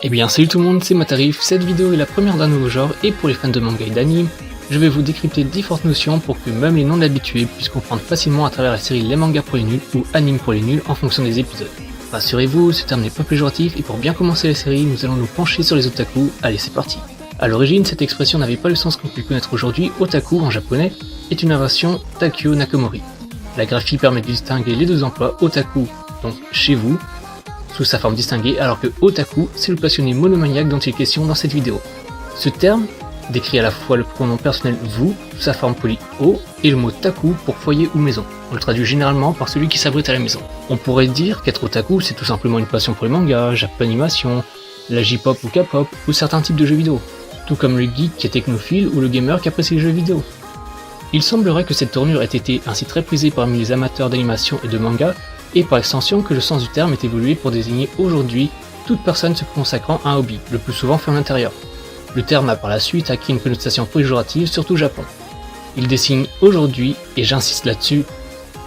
Eh bien salut tout le monde, c'est Matarif, cette vidéo est la première d'un nouveau genre et pour les fans de manga et d'anime, je vais vous décrypter différentes notions pour que même les non-habitués puissent comprendre facilement à travers la série Les mangas pour les nuls ou Anime pour les nuls en fonction des épisodes. Rassurez-vous, ce terme n'est pas péjoratif et pour bien commencer la série, nous allons nous pencher sur les otaku, allez c'est parti. A l'origine, cette expression n'avait pas le sens qu'on peut connaître aujourd'hui, otaku en japonais est une invention Takio Nakamori. La graphie permet de distinguer les deux emplois, otaku, donc chez vous, sous sa forme distinguée, alors que otaku, c'est le passionné monomaniaque dont il est question dans cette vidéo. Ce terme décrit à la fois le pronom personnel vous, sous sa forme polie o, et le mot taku pour foyer ou maison. On le traduit généralement par celui qui s'abrite à la maison. On pourrait dire qu'être otaku, c'est tout simplement une passion pour les mangas, japanimation, la J-pop ou K-pop, ou certains types de jeux vidéo. Tout comme le geek qui est technophile ou le gamer qui apprécie les jeux vidéo. Il semblerait que cette tournure ait été ainsi très prisée parmi les amateurs d'animation et de manga, et par extension que le sens du terme ait évolué pour désigner aujourd'hui toute personne se consacrant à un hobby, le plus souvent fait en intérieur. Le terme a par la suite acquis une connotation péjorative, surtout au Japon. Il désigne aujourd'hui, et j'insiste là-dessus,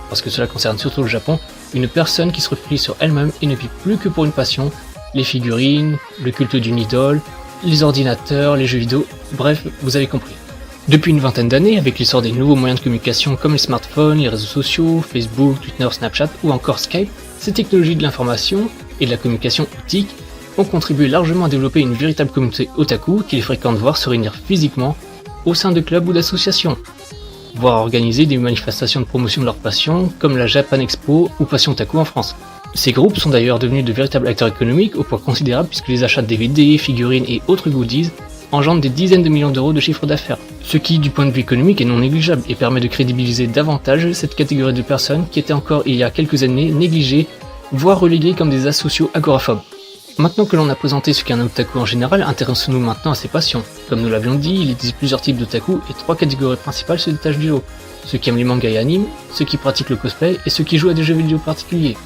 parce que cela concerne surtout le Japon, une personne qui se replie sur elle-même et ne vit plus que pour une passion, les figurines, le culte d'une idole, les ordinateurs, les jeux vidéo, bref, vous avez compris. Depuis une vingtaine d'années, avec l'essor des nouveaux moyens de communication comme les smartphones, les réseaux sociaux, Facebook, Twitter, Snapchat ou encore Skype, ces technologies de l'information et de la communication optique ont contribué largement à développer une véritable communauté otaku qui les fréquente voir se réunir physiquement au sein de clubs ou d'associations, voire organiser des manifestations de promotion de leur passion comme la Japan Expo ou Passion Otaku en France. Ces groupes sont d'ailleurs devenus de véritables acteurs économiques au point considérable puisque les achats de DVD, figurines et autres goodies engendrent des dizaines de millions d'euros de chiffre d'affaires, ce qui du point de vue économique est non négligeable et permet de crédibiliser davantage cette catégorie de personnes qui étaient encore il y a quelques années négligées, voire reléguées comme des asociaux agoraphobes. Maintenant que l'on a présenté ce qu'est un otaku en général, intéressons-nous maintenant à ses passions. Comme nous l'avions dit, il existe plusieurs types d'otaku et trois catégories principales se détachent du lot. Ceux qui aiment les mangas et animes, ceux qui pratiquent le cosplay et ceux qui jouent à des jeux vidéo particuliers.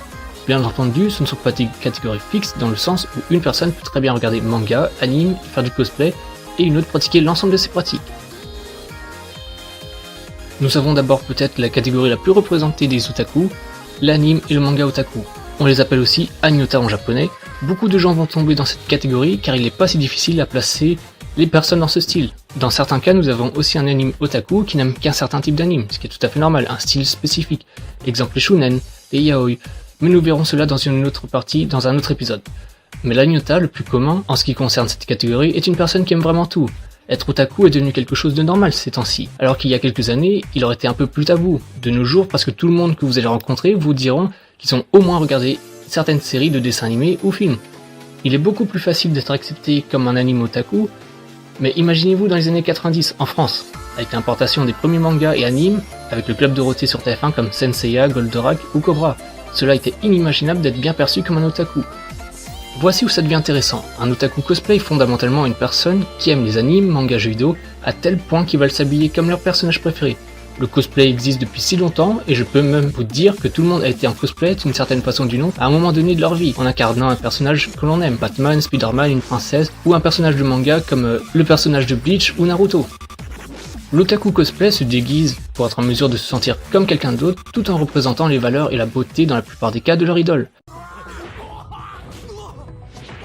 Bien entendu, ce ne sont pas des catégories fixes dans le sens où une personne peut très bien regarder manga, anime, faire du cosplay et une autre pratiquer l'ensemble de ces pratiques. Nous avons d'abord peut-être la catégorie la plus représentée des otaku, l'anime et le manga otaku. On les appelle aussi anyota en japonais. Beaucoup de gens vont tomber dans cette catégorie car il n'est pas si difficile à placer les personnes dans ce style. Dans certains cas, nous avons aussi un anime otaku qui n'aime qu'un certain type d'anime, ce qui est tout à fait normal, un style spécifique. Exemple les shonen, les yaoi, mais nous verrons cela dans une autre partie, dans un autre épisode. Mais l'anyota, le plus commun en ce qui concerne cette catégorie, est une personne qui aime vraiment tout. Être otaku est devenu quelque chose de normal ces temps-ci, alors qu'il y a quelques années, il aurait été un peu plus tabou. De nos jours, parce que tout le monde que vous allez rencontrer vous diront qu'ils ont au moins regardé certaines séries de dessins animés ou films. Il est beaucoup plus facile d'être accepté comme un anime otaku, mais imaginez-vous dans les années 90 en France, avec l'importation des premiers mangas et animes, avec le club Dorothée sur TF1 comme Senseiya, Goldorak ou Cobra. Cela était inimaginable d'être bien perçu comme un otaku. Voici où ça devient intéressant. Un otaku cosplay est fondamentalement une personne qui aime les animes, mangas, jeux vidéo, à tel point qu'ils veulent s'habiller comme leur personnage préféré. Le cosplay existe depuis si longtemps et je peux même vous dire que tout le monde a été en cosplay d'une certaine façon ou d'une autre à un moment donné de leur vie, en incarnant un personnage que l'on aime, Batman, Spider-Man, une princesse, ou un personnage de manga comme le personnage de Bleach ou Naruto. L'otaku cosplay se déguise pour être en mesure de se sentir comme quelqu'un d'autre tout en représentant les valeurs et la beauté dans la plupart des cas de leur idole.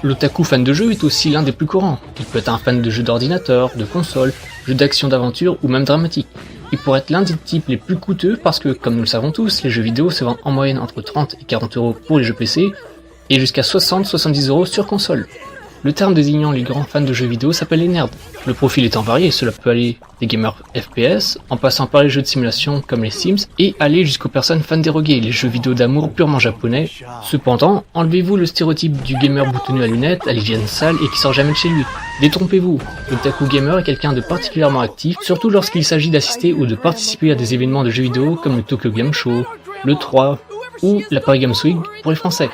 L'otaku fan de jeux est aussi l'un des plus courants. Il peut être un fan de jeux d'ordinateur, de console, jeux d'action d'aventure ou même dramatique. Il pourrait être l'un des types les plus coûteux parce que, comme nous le savons tous, les jeux vidéo se vendent en moyenne entre 30 et 40 euros pour les jeux PC et jusqu'à 60-70 euros sur console. Le terme désignant les grands fans de jeux vidéo s'appelle les nerds. Le profil étant varié, cela peut aller des gamers FPS, en passant par les jeux de simulation comme les Sims, et aller jusqu'aux personnes fans déroguées, les jeux vidéo d'amour purement japonais. Cependant, enlevez-vous le stéréotype du gamer boutonneux à lunettes, à l'hygiène sale et qui sort jamais de chez lui. Détrompez-vous, l'otaku gamer est quelqu'un de particulièrement actif, surtout lorsqu'il s'agit d'assister ou de participer à des événements de jeux vidéo comme le Tokyo Game Show, le 3 ou la Paris Games Week pour les Français.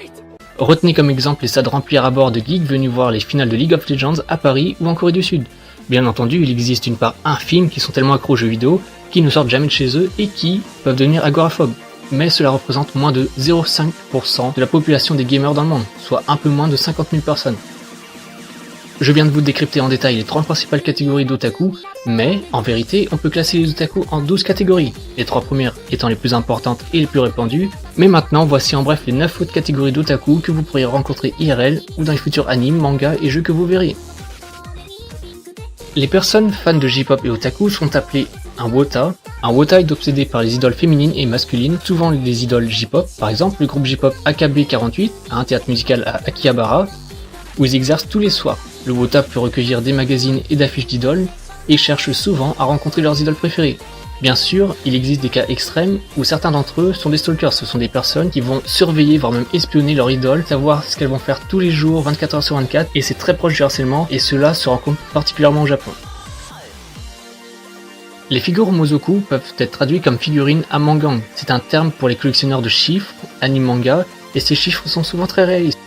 Retenez comme exemple les stades remplis à bord de geeks venus voir les finales de League of Legends à Paris ou en Corée du Sud. Bien entendu, il existe une part infime qui sont tellement accros aux jeux vidéo qu'ils ne sortent jamais de chez eux et qui peuvent devenir agoraphobes. Mais cela représente moins de 0,5% de la population des gamers dans le monde, soit un peu moins de 50 000 personnes. Je viens de vous décrypter en détail les 3 principales catégories d'otaku, mais en vérité on peut classer les otaku en 12 catégories, les 3 premières étant les plus importantes et les plus répandues, mais maintenant voici en bref les 9 autres catégories d'otaku que vous pourriez rencontrer IRL ou dans les futurs animes, mangas et jeux que vous verrez. Les personnes fans de J-pop et otaku sont appelées un wota. Un wota est obsédé par les idoles féminines et masculines, souvent les idoles J-pop. Par exemple, le groupe J-pop AKB48 a un théâtre musical à Akihabara où ils exercent tous les soirs. Le wota peut recueillir des magazines et d'affiches d'idoles et cherche souvent à rencontrer leurs idoles préférées. Bien sûr, il existe des cas extrêmes où certains d'entre eux sont des stalkers, ce sont des personnes qui vont surveiller, voire même espionner leur idole, savoir ce qu'elles vont faire tous les jours, 24 heures sur 24, et c'est très proche du harcèlement, et cela se rencontre particulièrement au Japon. Les figures mozoku peuvent être traduites comme figurines amangang, c'est un terme pour les collectionneurs de chiffres, anime manga, et ces chiffres sont souvent très réalistes.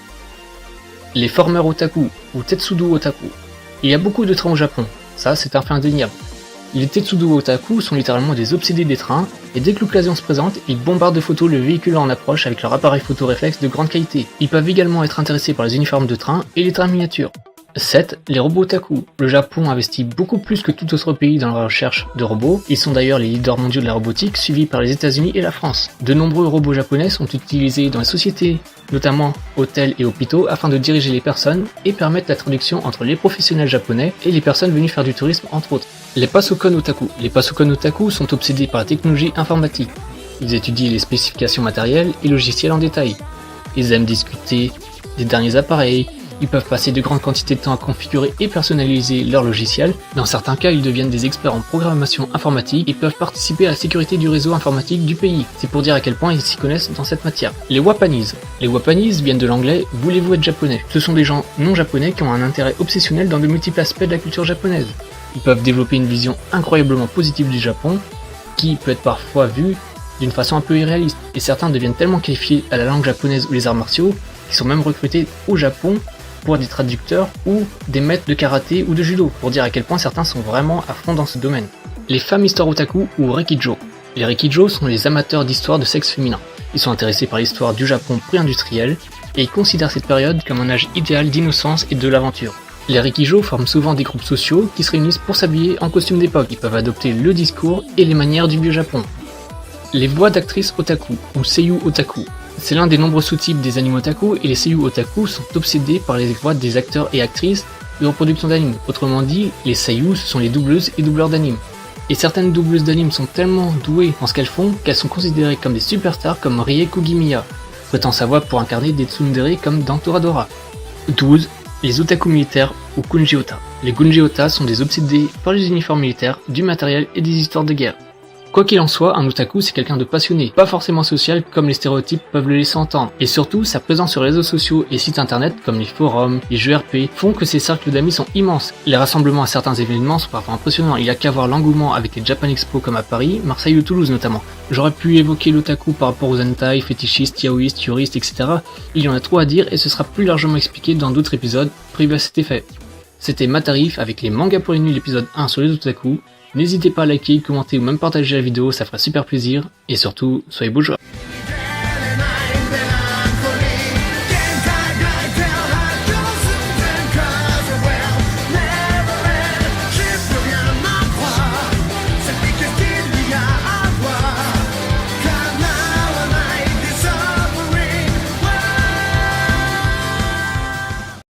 Les formeurs otaku, ou tetsudo otaku. Il y a beaucoup de trains au Japon, ça c'est un fait indéniable. Les tetsudo otaku sont littéralement des obsédés des trains, et dès que l'occasion se présente, ils bombardent de photos le véhicule en approche avec leur appareil photo réflexe de grande qualité. Ils peuvent également être intéressés par les uniformes de train et les trains miniatures. 7. Les robots otaku. Le Japon investit beaucoup plus que tout autre pays dans la recherche de robots. Ils sont d'ailleurs les leaders mondiaux de la robotique, suivis par les États-Unis et la France. De nombreux robots japonais sont utilisés dans les sociétés, notamment hôtels et hôpitaux, afin de diriger les personnes et permettre la traduction entre les professionnels japonais et les personnes venues faire du tourisme, entre autres. Les pasokon otaku. Les pasokon otaku sont obsédés par la technologie informatique. Ils étudient les spécifications matérielles et logicielles en détail. Ils aiment discuter des derniers appareils. Ils peuvent passer de grandes quantités de temps à configurer et personnaliser leur logiciel. Dans certains cas, ils deviennent des experts en programmation informatique et peuvent participer à la sécurité du réseau informatique du pays. C'est pour dire à quel point ils s'y connaissent dans cette matière. Les wapanis. Les wapanis viennent de l'anglais « voulez-vous être japonais ?» Ce sont des gens non japonais qui ont un intérêt obsessionnel dans de multiples aspects de la culture japonaise. Ils peuvent développer une vision incroyablement positive du Japon, qui peut être parfois vue d'une façon un peu irréaliste. Et certains deviennent tellement qualifiés à la langue japonaise ou les arts martiaux, qu'ils sont même recrutés au Japon pour des traducteurs ou des maîtres de karaté ou de judo, pour dire à quel point certains sont vraiment à fond dans ce domaine. Les femmes histoire otaku ou rekijo. Les rekijo sont les amateurs d'histoire de sexe féminin. Ils sont intéressés par l'histoire du Japon pré-industriel et ils considèrent cette période comme un âge idéal d'innocence et de l'aventure. Les rekijo forment souvent des groupes sociaux qui se réunissent pour s'habiller en costume d'époque. Ils peuvent adopter le discours et les manières du vieux Japon. Les voix d'actrices otaku ou seiyuu otaku. C'est l'un des nombreux sous-types des animes otaku et les seiyuu otaku sont obsédés par les voix des acteurs et actrices de reproduction d'anime. Autrement dit, les seiyuu ce sont les doubleuses et doubleurs d'anime. Et certaines doubleuses d'anime sont tellement douées en ce qu'elles font qu'elles sont considérées comme des superstars comme Rie Kugimiya, prêtant sa voix pour incarner des tsundere comme dans Toradora. 12. Les otaku militaires ou kunji-ota. Les kunji-ota sont des obsédés par les uniformes militaires, du matériel et des histoires de guerre. Quoi qu'il en soit, un otaku c'est quelqu'un de passionné, pas forcément social comme les stéréotypes peuvent le laisser entendre. Et surtout, sa présence sur les réseaux sociaux et sites internet comme les forums, les jeux RP font que ces cercles d'amis sont immenses. Les rassemblements à certains événements sont parfois impressionnants, il y a qu'à voir l'engouement avec les Japan Expo comme à Paris, Marseille ou Toulouse notamment. J'aurais pu évoquer l'otaku par rapport aux hentai, fétichistes, yaoïstes, yuristes, etc. Il y en a trop à dire et ce sera plus largement expliqué dans d'autres épisodes prévus à cet effet. C'était Matarif avec les mangas pour les nuls épisode 1 sur les otaku. N'hésitez pas à liker, commenter ou même partager la vidéo, ça fera super plaisir. Et surtout, soyez beaux joueurs.